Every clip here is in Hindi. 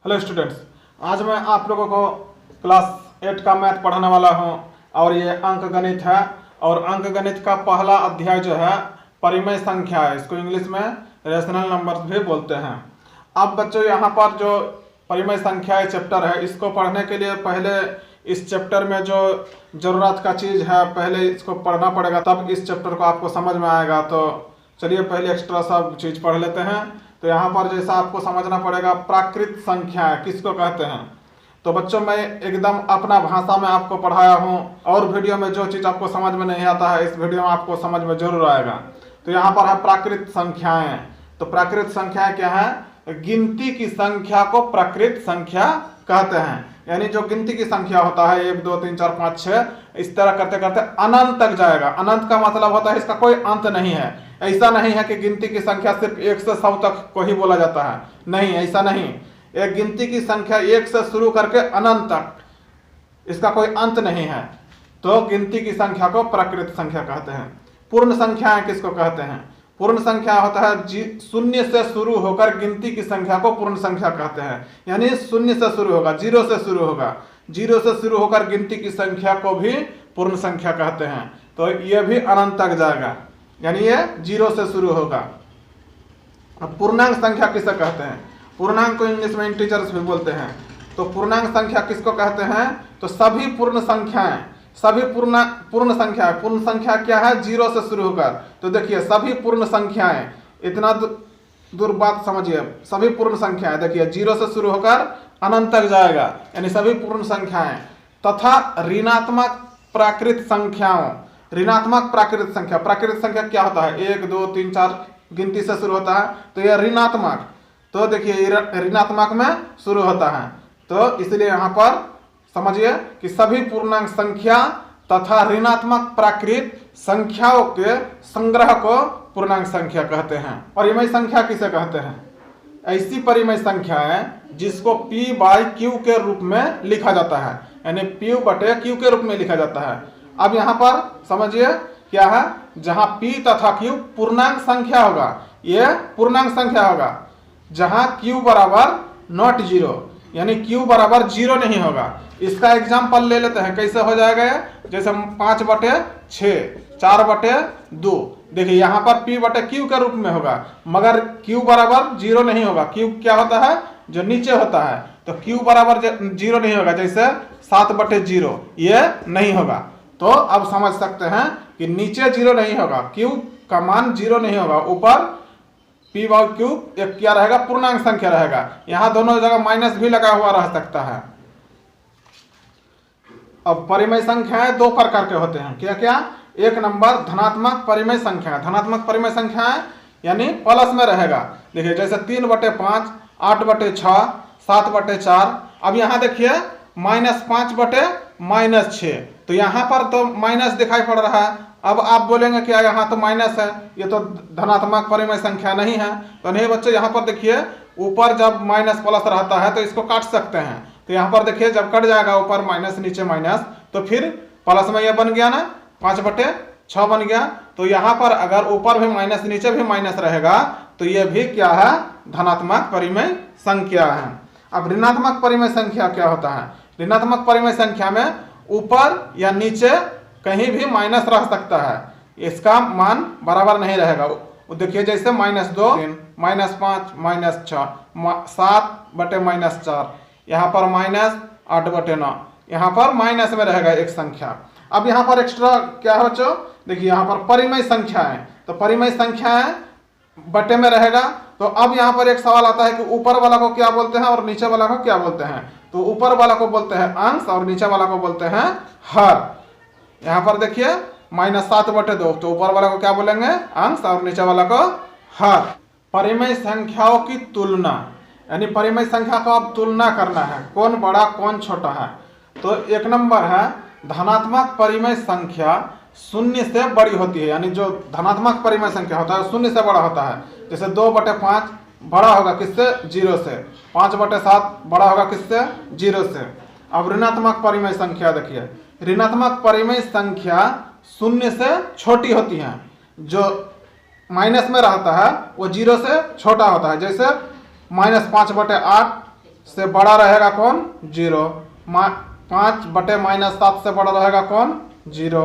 हेलो स्टूडेंट्स, आज मैं आप लोगों को क्लास 8 का मैथ पढ़ाने वाला हूं और ये अंक गणित है। और अंक गणित का पहला अध्याय जो है परिमेय संख्या है। इसको इंग्लिश में रेशनल नंबर्स भी बोलते हैं। अब बच्चों यहाँ पर जो परिमेय संख्या चैप्टर है, इसको पढ़ने के लिए पहले इस चैप्टर में जो ज़रूरत का चीज़ है पहले इसको पढ़ना पड़ेगा, तब इस चैप्टर को आपको समझ में आएगा। तो चलिए पहले एक्स्ट्रा सब चीज़ पढ़ लेते हैं। तो यहाँ पर जैसा आपको समझना पड़ेगा, प्राकृत संख्याएं किसको कहते हैं। तो बच्चों मैं एकदम अपना भाषा में आपको पढ़ाया हूँ, और वीडियो में जो चीज़ आपको समझ में नहीं आता है इस वीडियो में आपको समझ में जरूर आएगा। तो यहाँ पर है प्राकृत संख्याएं। तो प्राकृत संख्याएं क्या है? गिनती की संख्या को प्राकृत संख्या कहते हैं। यानी जो गिनती की संख्या होता है 1 2 3 4 5 6 इस तरह करते करते अनंत तक जाएगा। अनंत का मतलब होता है इसका कोई अंत नहीं है। ऐसा नहीं है कि गिनती की संख्या सिर्फ 1 से 100 तक को ही बोला जाता है, नहीं, ऐसा नहीं। एक गिनती की संख्या 1 से शुरू करके अनंत तक, इसका कोई अंत नहीं है। तो गिनती की संख्या को प्राकृत संख्या कहते हैं। पूर्ण संख्याएं किसको कहते हैं? पूर्ण संख्या होता है शून्य से शुरू होकर गिनती की संख्या को पूर्ण संख्या कहते हैं। यानी शून्य से शुरू होगा, जीरो से शुरू होगा, जीरो से शुरू होकर गिनती की संख्या को भी पूर्ण संख्या कहते हैं। तो ये भी अनंत तक जाएगा, यानी ये जीरो से शुरू होगा। अब पूर्णांक संख्या किसे कहते हैं? पूर्णांक को इंग्लिश में इंटीजर्स भी बोलते हैं। तो पूर्णांक संख्या किसको कहते हैं? तो सभी पूर्ण संख्याएं, सभी पूर्ण संख्या है। पूर्ण संख्या क्या है? जीरो से शुरू होकर। तो देखिए सभी पूर्ण संख्याएं, इतना दूर बात समझिए, सभी पूर्ण संख्याएं देखिए जीरो से शुरू होकर अनंत तक जाएगा, यानी सभी पूर्ण संख्याएं। तथा ऋणात्मक प्राकृत संख्याओं, ऋणात्मक प्राकृत संख्या, प्राकृत संख्या क्या होता है? 1 2 3 4 गिनती से शुरू होता है, तो यह ऋणात्मक। तो देखिए ऋणात्मक में शुरू होता है, तो इसलिए यहाँ पर समझिए कि सभी पूर्णांक संख्या तथा ऋणात्मक प्राकृत संख्याओं के संग्रह को पूर्णांक संख्या कहते हैं। परिमेय संख्या किसे कहते हैं? ऐसी परिमेय संख्या है जिसको P/Q के रूप में लिखा जाता है, यानी P/Q के रूप में लिखा जाता है। अब यहाँ पर समझिए क्या है, जहाँ P तथा Q पूर्णांक संख्या होगा, यह पूर्णांक संख्या होगा। जहाँ Q बराबर नॉट जीरो, यानी Q बराबर जीरो नहीं होगा। इसका एग्जाम्पल ले लेते हैं, कैसे हो जाएगा? जैसे 5/6, 4/2। देखिए यहाँ पर P/Q के रूप में होगा, मगर Q बराबर जीरो नहीं होगा। Q क्या होता है? जो नीचे होता है। तो Q बराबर जीरो नहीं होगा, जैसे 7/0 ये नहीं होगा। तो अब समझ सकते हैं कि नीचे जीरो नहीं होगा, Q का मान जीरो नहीं होगा, ऊपर P/Q एक क्या रहेगा? पूर्णांक संख्या रहेगा। यहाँ दोनों जगह माइनस भी लगा हुआ रह सकता है। अब परिमेय संख्याएं दो प्रकार के होते हैं, क्या क्या? एक नंबर धनात्मक परिमेय संख्या। धनात्मक परिमेय संख्याएं यानी प्लस में रहेगा। देखिए जैसे 3/5, 8/6, 7/4। अब यहाँ देखिए -5/-6, तो यहाँ पर तो माइनस दिखाई पड़ रहा है। अब आप बोलेंगे क्या यहाँ तो माइनस है, ये तो धनात्मक परिमेय संख्या नहीं है। तो नहीं बच्चों, यहाँ पर देखिए ऊपर जब माइनस प्लस रहता है तो इसको काट सकते हैं। तो यहाँ पर देखिए जब कट जाएगा ऊपर माइनस नीचे माइनस, तो फिर प्लस में ये बन गया ना, 5/6 बन गया। तो यहाँ पर अगर ऊपर भी माइनस नीचे भी माइनस रहेगा तो ये भी क्या है? धनात्मक परिमेय संख्या है। अब ऋणात्मक परिमेय संख्या क्या होता है? ऋणात्मक परिमेय संख्या में ऊपर या नीचे कहीं भी माइनस रह सकता है, इसका मान बराबर नहीं रहेगा। देखिए जैसे -2, -5, -6, 7/-4, यहाँ पर -8/9, यहाँ पर माइनस में रहेगा एक संख्या। अब यहाँ पर एक्स्ट्रा क्या है बच्चों? देखिए यहाँ पर परिमेय संख्याएं, तो परिमेय संख्याएं बटे में रहेगा। तो अब यहाँ पर एक सवाल आता है कि ऊपर वाला को क्या बोलते हैं और नीचे वाला को क्या बोलते हैं? तो ऊपर वाला को बोलते हैं अंश और नीचे वाला को बोलते हैं हर। यहाँ पर देखिए -7/2, तो ऊपर वाला को क्या बोलेंगे? अंश, और नीचे वाला को हर। परिमेय संख्याओं की तुलना, यानी परिमेय संख्या को अब तुलना करना है, कौन बड़ा कौन छोटा है। तो एक नंबर है धनात्मक परिमेय संख्या शून्य से बड़ी होती है, यानी जो धनात्मक परिमेय संख्या होता है शून्य से बड़ा होता है। जैसे 2/5 बड़ा होगा किससे? 0 से। 5/7 बड़ा होगा किससे? 0 से। अब ऋणात्मक परिमेय संख्या देखिए, ऋणात्मक परिमेय संख्या शून्य से छोटी होती है। जो माइनस में रहता है वो 0 से छोटा होता है। जैसे -5/8 से बड़ा रहेगा कौन? 0। 5/-7 से बड़ा रहेगा कौन? 0।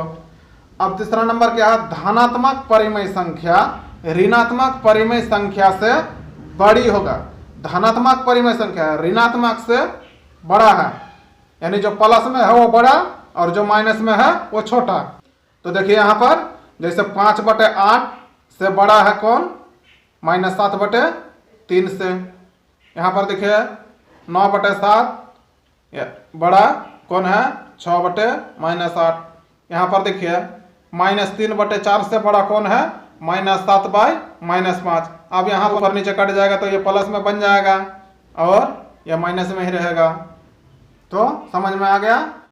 अब तीसरा नंबर क्या है? धनात्मक परिमेय संख्या ऋणात्मक परिमेय संख्या से बड़ी होगा। धनात्मक परिमेय संख्या ऋणात्मक से बड़ा है, यानी जो प्लस में है वो बड़ा और जो माइनस में है वो छोटा। तो देखिए यहाँ पर जैसे 5/8 से बड़ा है कौन? -7/3 से। यहाँ पर देखिए 9/7 बड़ा कौन है? 6/-8। यहाँ पर देखिए -3/4 से बड़ा कौन है? -7/-5। अब यहाँ पर नीचे कट जाएगा तो ये प्लस में बन जाएगा और यह माइनस में ही रहेगा। तो समझ में आ गया।